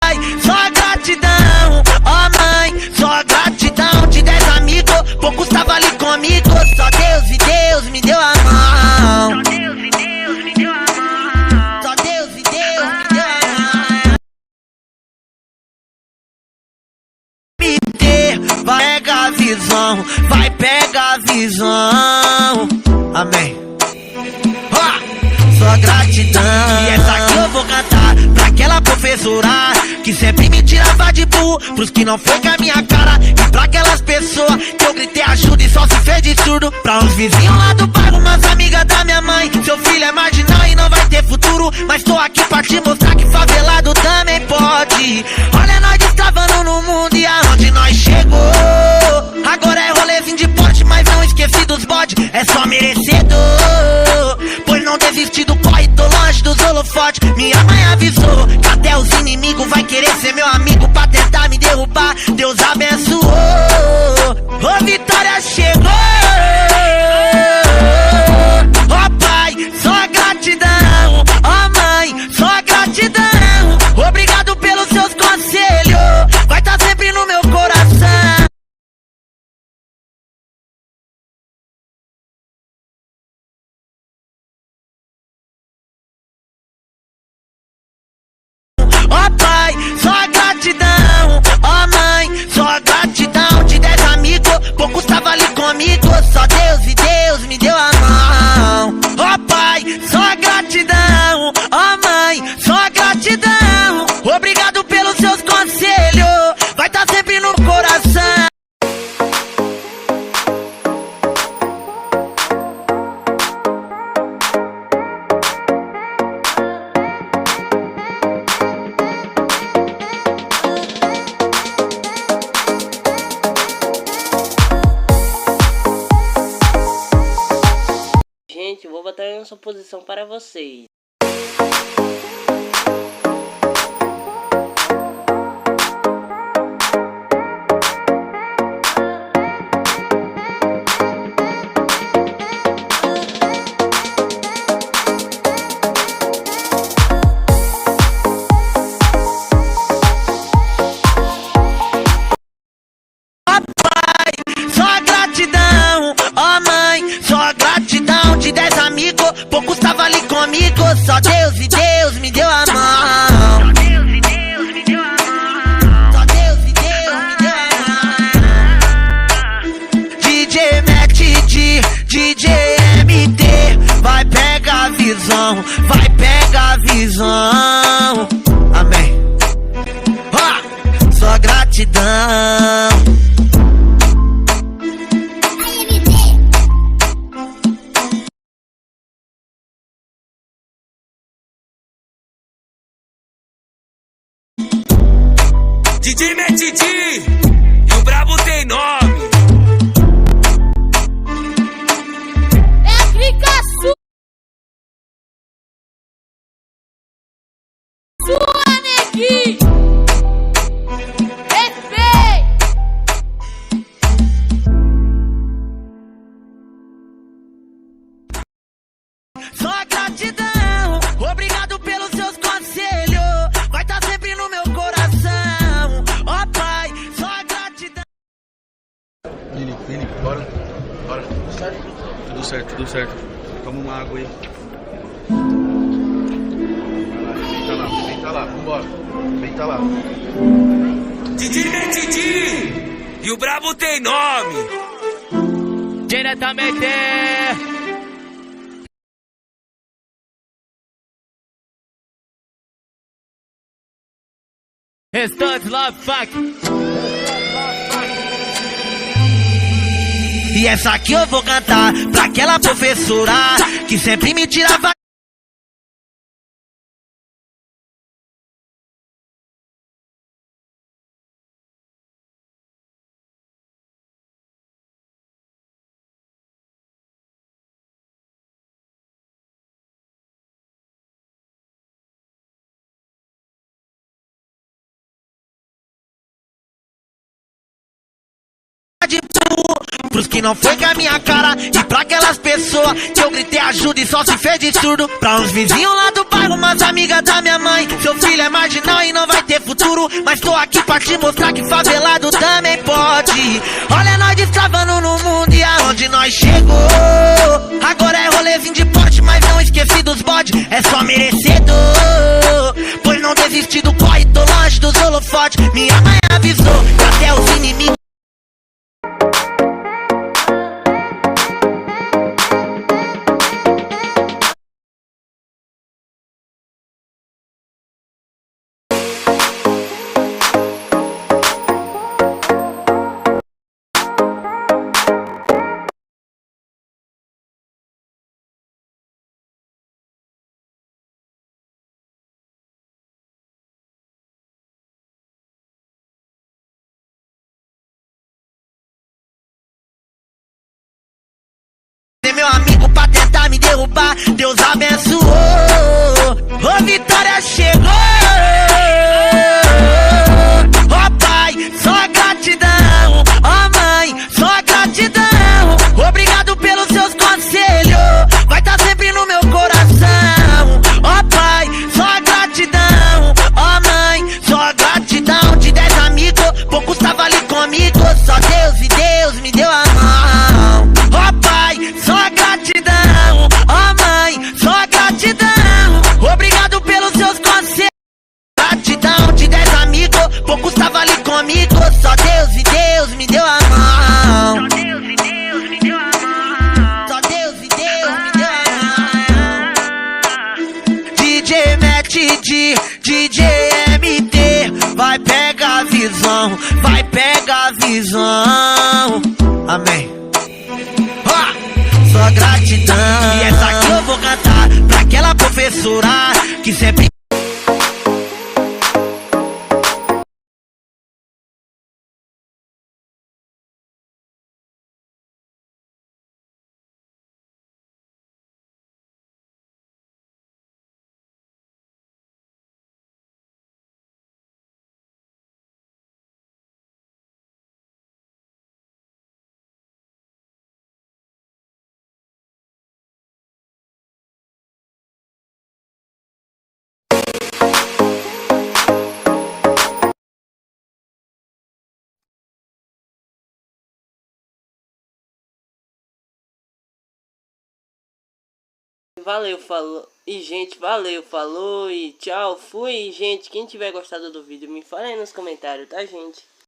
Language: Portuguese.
pai, só gratidão. Ó mãe, só gratidão. De 10 amigos, poucos tava ali comigo. Só Deus e Deus me deu a mão. Só Deus e Deus me deu a mão. Só Deus e Deus me deu a mão. Me dê, vai pegar a visão, vai pegar a visão. Amém. Só gratidão. E essa aqui eu vou cantar pra aquela professora que sempre me tirava de burro, pros que não foi com a minha cara. E pra aquelas pessoas que eu gritei ajuda e só se fez de surdo. Pra uns vizinhos lá do bairro, umas amigas da minha mãe. Seu filho é marginal e não vai ter futuro, mas tô aqui pra te mostrar que favelado também pode. Olha nós destravando no mundo e aonde nós chegou. Agora é rolezinho de porte, mas não esqueci dos bode. É só merecedor, pois não desisti do corre, tô longe dos holofotes. Minha mãe avisou que até os inimigos vai querer ser meu amigo pra tentar me derrubar. Deus abençoou, ô vitória chegou. Ó pai, só gratidão. Ó mãe, só gratidão. Obrigado pelos seus conselhos, vai tá sempre no meu coração. Ó pai, só gratidão. Ó mãe, só gratidão. De 10 amigos, poucos tava ali comigo. Só Deus e Deus me deu a mão. Ó pai, só gratidão. Ó mãe, só gratidão. Obrigado pelos seus conselhos, vai tá sempre no coração. Gente, vou botar em essa posição para vocês. Só gratidão. Ó mãe, só gratidão. De 10 amigos, poucos tava ali comigo. Só Deus e Deus me deu a mão. Só Deus e Deus me deu a mão. Só Deus e Deus me deu a mão. DJ Mac D, DJ MT, vai pegar a visão, vai pegar a visão. Amém. Ó, só gratidão. DJ Metidi e o brabo tem nome. É clica sua neguinho. Respeito. Só gratidão, obrigado pelos seus conselhos, vai tá sempre no meu coração. Ó pai, só gratidão. Felipe, bora. Tudo certo? Tudo certo. Toma uma água aí. Deita lá, vambora. Deita lá. DJ Metidi e o brabo tem nome. Diretamente. Restante Love Fuck. E essa aqui eu vou cantar pra aquela professora que sempre me tirava. De burro, pros que não foi com a minha cara. E pra aquelas pessoas que eu gritei ajuda e só se fez de surdo. Pra uns vizinhos lá do bairro, umas amigas da minha mãe. Seu filho é marginal e não vai ter futuro, mas tô aqui pra te mostrar que favelado também pode. Olha nós destravando no mundo e aonde nós chegou. Agora é rolezinho de porte, mas não esqueci dos bode. É só merecedor, pois não desisti do corre, tô longe dos holofotes. Minha mãe avisou que até os inimigos meu amigo pra tentar me derrubar. Deus abençoou, ô vitória chegou. Ó pai, só gratidão. Ó mãe, só gratidão. Obrigado pelos seus conselhos, vai tá sempre no meu coração. Ó pai, só gratidão. Ó mãe, só gratidão. De 10 amigos, poucos tava ali comigo. Só Deus e Deus me deu a mão. Ó pai, só gratidão. Ó mãe, só gratidão. Obrigado pelos seus conselhos. Gratidão, de 10 amigos, poucos tava ali comigo. Só Deus e Deus me deu a mão. Só Deus e Deus me deu a mão. Só Deus e Deus me deu a mão. DJ Matt D, DJ MT, vai pegar a visão, vai pegar a visão. Amém. Só gratidão. E essa aqui eu vou cantar pra aquela professora que sempre Valeu, falou. E gente, valeu, falou e tchau, fui. Gente, quem tiver gostado do vídeo, me fala aí nos comentários, tá, gente?